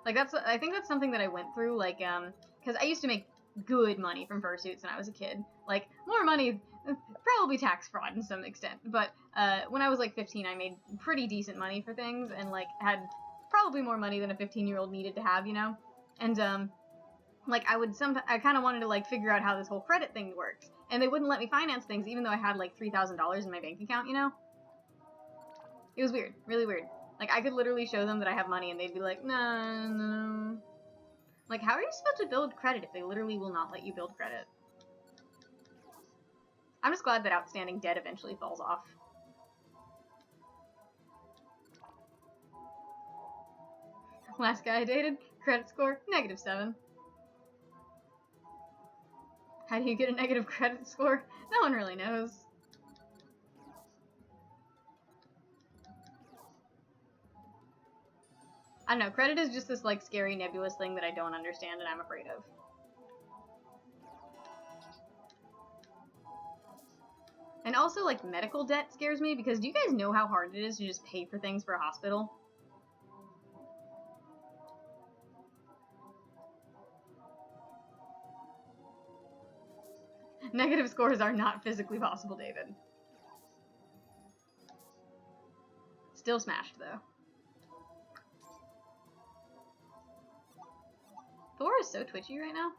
Like, I think that's something that I went through, like, because I used to make good money from fursuits when I was a kid. Like, more money, probably tax fraud in some extent, but, when I was, like, 15, I made pretty decent money for things, and, like, had probably more money than a 15-year-old needed to have, you know? And, like, I kind of wanted to, like, figure out how this whole credit thing worked, and they wouldn't let me finance things even though I had, like, $3,000 in my bank account, you know? It was weird. Really weird. Like, I could literally show them that I have money, and they'd be like, no. Like, how are you supposed to build credit if they literally will not let you build credit? I'm just glad that outstanding debt eventually falls off. Last guy I dated, credit score, -7. How do you get a negative credit score? No one really knows. I don't know, credit is just this, like, scary, nebulous thing that I don't understand and I'm afraid of. And also, like, medical debt scares me, because do you guys know how hard it is to just pay for things for a hospital? Negative scores are not physically possible, David. Still smashed, though. Thor is so twitchy right now.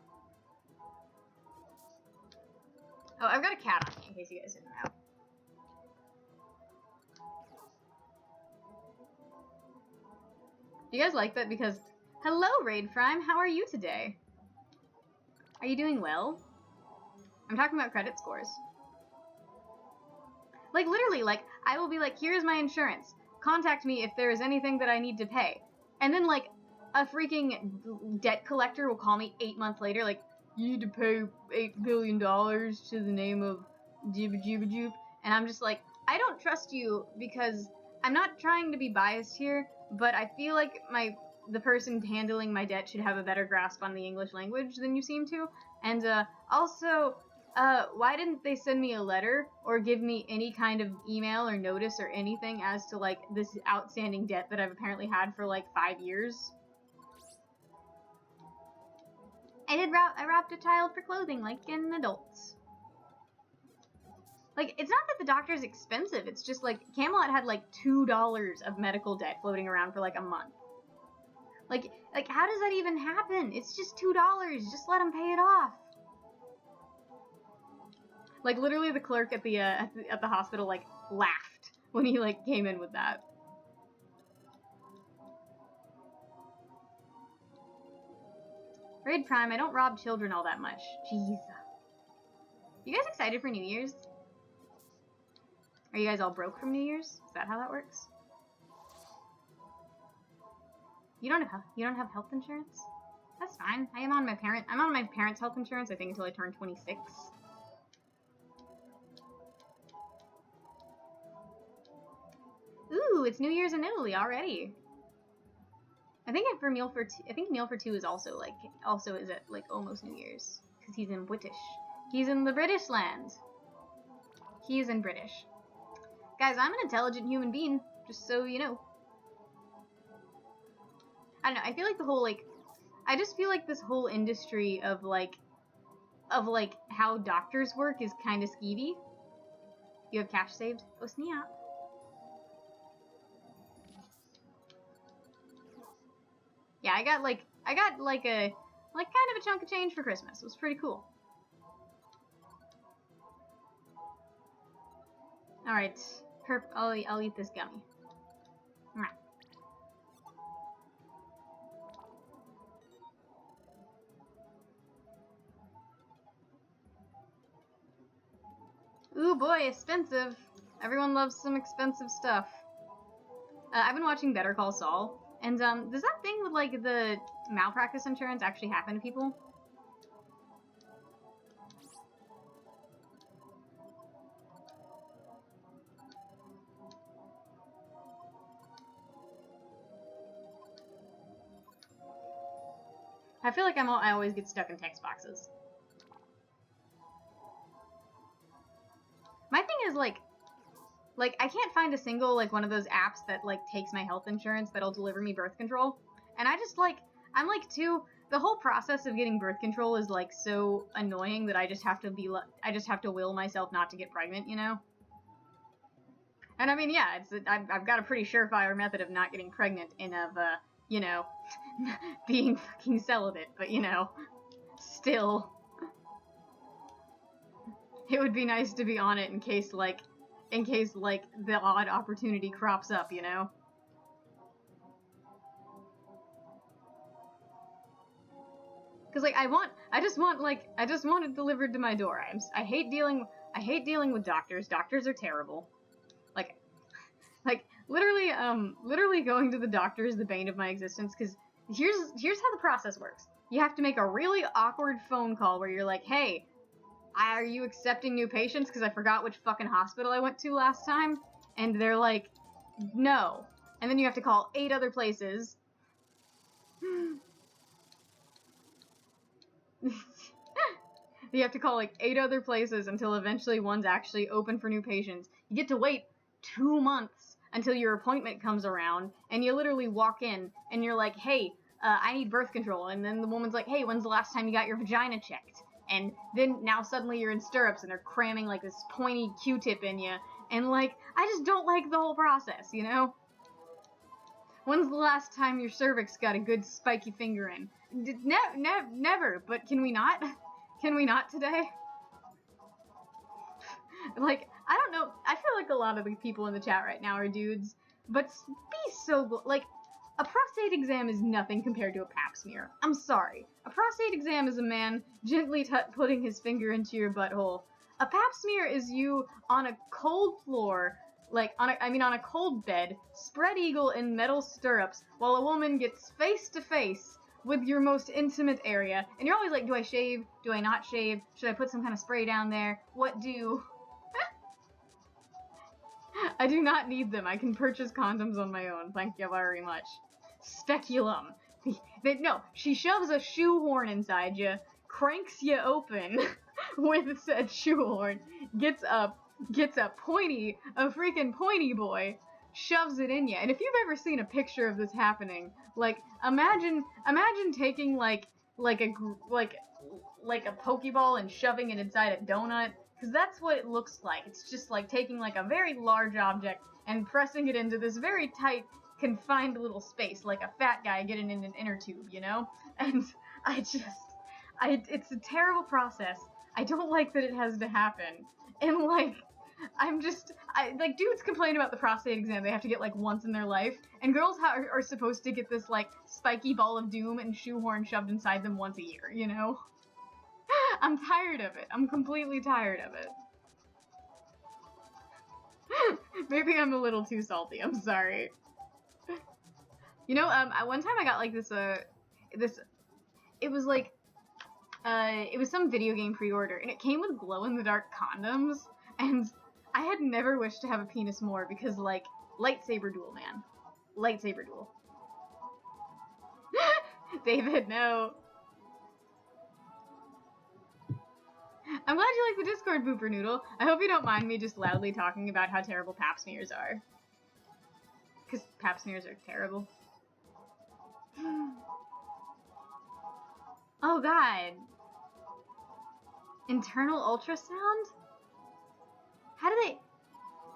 Oh, I've got a cat on me in case you guys didn't know. Do you guys like that? Because, hello, Raid Prime, how are you today? Are you doing well? I'm talking about credit scores. Like, literally, like, I will be like, here's my insurance. Contact me if there is anything that I need to pay. And then, like, a freaking debt collector will call me 8 months later, like, you need to pay $8 billion to the name of Jibba Jibba Joop. And I'm just like, I don't trust you because I'm not trying to be biased here, but I feel like the person handling my debt should have a better grasp on the English language than you seem to. And also, why didn't they send me a letter or give me any kind of email or notice or anything as to, like, this outstanding debt that I've apparently had for, like, 5 years? I wrapped a child for clothing, like in adults. Like, it's not that the doctor's expensive, it's just, like, Camelot had, like, $2 of medical debt floating around for, like, a month. Like, how does that even happen? It's just $2, just let him pay it off. Like, literally the clerk at the hospital, like, laughed when he, like, came in with that. Raid Prime, I don't rob children all that much. Jeez. You guys excited for New Year's? Are you guys all broke from New Year's? Is that how that works? You don't have health insurance? That's fine. I'm on my parents' health insurance, I think, until I turn 26. Ooh, it's New Year's in Italy already. I think Meal for Two is also at like almost New Year's because he's in British. He's in the British land. He is in British. Guys, I'm an intelligent human being, just so you know. I don't know. I feel like the whole I just feel like this whole industry of how doctors work is kind of skeevy. You have cash saved? Oh snap. Yeah, I got kind of a chunk of change for Christmas. It was pretty cool. All right, I'll eat this gummy. All right. Ooh boy, expensive. Everyone loves some expensive stuff. I've been watching Better Call Saul. And, does that thing with, like, the malpractice insurance actually happen to people? I feel like I always get stuck in text boxes. My thing is, like, I can't find a single, one of those apps that, takes my health insurance that'll deliver me birth control. And I just, the whole process of getting birth control is, so annoying that I just have to will myself not to get pregnant, you know? And I mean, yeah, I've got a pretty surefire method of not getting pregnant and of, you know, being fucking celibate, but, you know, still. It would be nice to be on it in case, the odd opportunity crops up, you know? Because, I just want it delivered to my door. I hate dealing with doctors. Doctors are terrible. Literally going to the doctor is the bane of my existence, because here's how the process works. You have to make a really awkward phone call where you're like, hey, are you accepting new patients? Because I forgot which fucking hospital I went to last time. And they're like, no. And then you have to call 8 other places. You have to call 8 other places until eventually one's actually open for new patients. You get to wait 2 months until your appointment comes around, and you literally walk in and you're like, hey, I need birth control. And then the woman's like, hey, when's the last time you got your vagina checked? And then now suddenly you're in stirrups and they're cramming this pointy Q-tip in you. And I just don't like the whole process, you know? When's the last time your cervix got a good spiky finger in? Never, but can we not? Can we not today? Like, I don't know, I feel like a lot of the people in the chat right now are dudes, but be so, like, a prostate exam is nothing compared to a pap smear. I'm sorry. A prostate exam is a man gently putting his finger into your butthole. A pap smear is you on a cold floor, like, on a cold bed, spread eagle in metal stirrups, while a woman gets face to face with your most intimate area. And you're always like, do I shave? Do I not shave? Should I put some kind of spray down there? What do? I do not need them. I can purchase condoms on my own. Thank you very much. Speculum. No, she shoves a shoehorn inside you, cranks you open with said shoehorn, gets a freaking pointy boy, shoves it in you. And if you've ever seen a picture of this happening, like, imagine taking like a Pokeball and shoving it inside a donut. Because that's what it looks like. It's just like taking like a very large object and pressing it into this very tight, confined little space, like a fat guy getting in an inner tube, you know? And it's a terrible process. I don't like that it has to happen. And like, dudes complain about the prostate exam they have to get like once in their life, and girls are supposed to get this like spiky ball of doom and shoehorn shoved inside them once a year, you know? I'm tired of it. I'm completely tired of it. Maybe I'm a little too salty. I'm sorry. You know, one time I got like this, it was like, it was some video game pre-order, and it came with glow-in-the-dark condoms, and I had never wished to have a penis more because, like, lightsaber duel, man. Lightsaber duel. David, no. I'm glad you like the Discord, Booper Noodle. I hope you don't mind me just loudly talking about how terrible pap smears are. Because pap smears are terrible. Oh god. Internal ultrasound? How do they...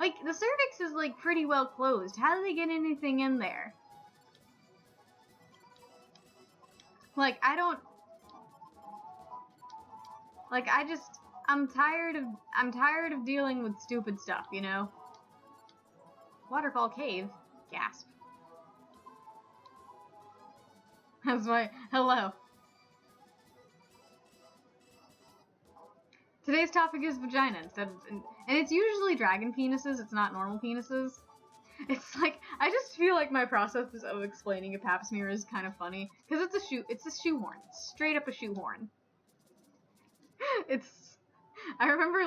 Like, the cervix is, like, pretty well closed. How do they get anything in there? Like, I don't... Like, I'm tired of dealing with stupid stuff, you know? Waterfall Cave? Gasp. That's why, hello. Today's topic is vagina instead of, and it's usually dragon penises, it's not normal penises. It's like, I just feel like my process of explaining a pap smear is kind of funny, because it's a shoehorn. It's straight up a shoehorn. I remember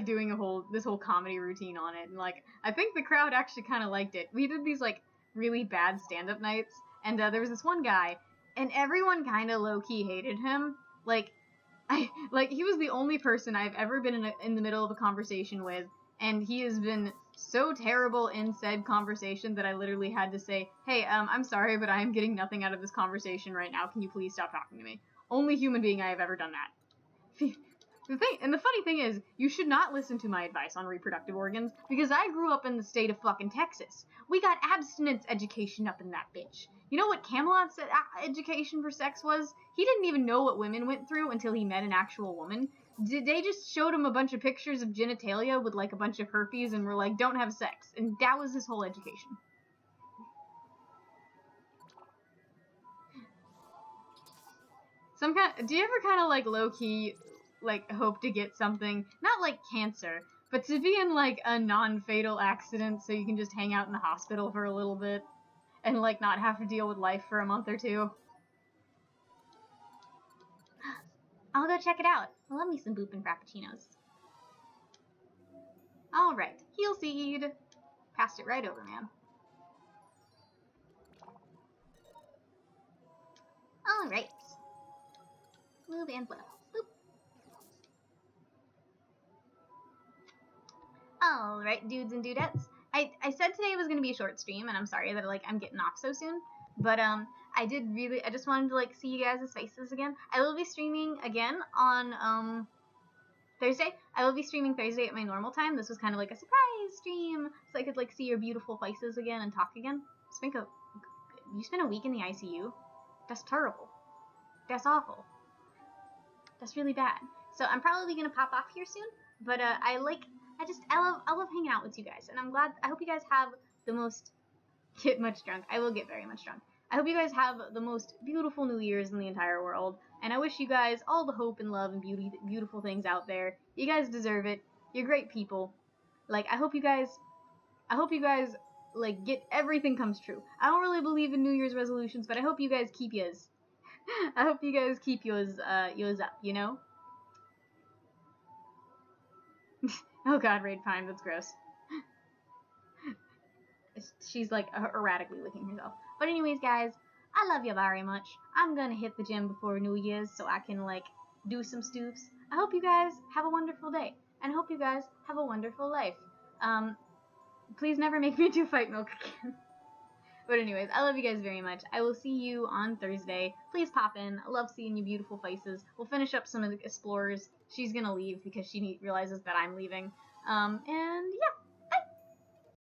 doing this whole comedy routine on it, and like, I think the crowd actually kind of liked it. We did these like really bad stand-up nights, and there was this one guy, and everyone kind of low-key hated him. He was the only person I've ever been in the middle of a conversation with, and he has been so terrible in said conversation that I literally had to say, hey, I'm sorry, but I am getting nothing out of this conversation right now. Can you please stop talking to me? Only human being I have ever done that. The funny thing is, you should not listen to my advice on reproductive organs, because I grew up in the state of fucking Texas. We got abstinence education up in that bitch. You know what Camelot's education for sex was? He didn't even know what women went through until he met an actual woman. They just showed him a bunch of pictures of genitalia with like a bunch of herpes and were like, don't have sex. And that was his whole education. Do you ever kind of like low-key like hope to get something, not like cancer, but to be in like a non-fatal accident so you can just hang out in the hospital for a little bit and like not have to deal with life for a month or two? I'll go check it out. I love me some boopin' frappuccinos. Alright, heal seed. Passed it right over, man. Alright. Move and blow. Boop. Alright, dudes and dudettes. I said today was gonna be a short stream, and I'm sorry that like I'm getting off so soon. But I just wanted to like see you guys' faces again. I will be streaming again on Thursday. I will be streaming Thursday at my normal time. This was kind of like a surprise stream, so I could like see your beautiful faces again and talk again. You spent a week in the ICU? That's terrible. That's awful. That's really bad. So I'm probably gonna pop off here soon, but I love hanging out with you guys, and I hope you guys have the most, get much drunk. I will get very much drunk. I hope you guys have the most beautiful New Year's in the entire world, and I wish you guys all the hope and love and beautiful things out there. You guys deserve it. You're great people. Like, I hope you guys, like, get everything comes true. I don't really believe in New Year's resolutions, but I hope you guys keep yours. I hope you guys keep yours up, you know? Oh god, Raid Pine, that's gross. She's like erratically licking herself. But anyways, guys, I love you very much. I'm gonna hit the gym before New Year's so I can like do some stoofs. I hope you guys have a wonderful day, and I hope you guys have a wonderful life. Please never make me do fight milk again. But anyways, I love you guys very much. I will see you on Thursday. Please pop in. I love seeing your beautiful faces. We'll finish up some of the explorers. She's gonna leave because she realizes that I'm leaving. And yeah.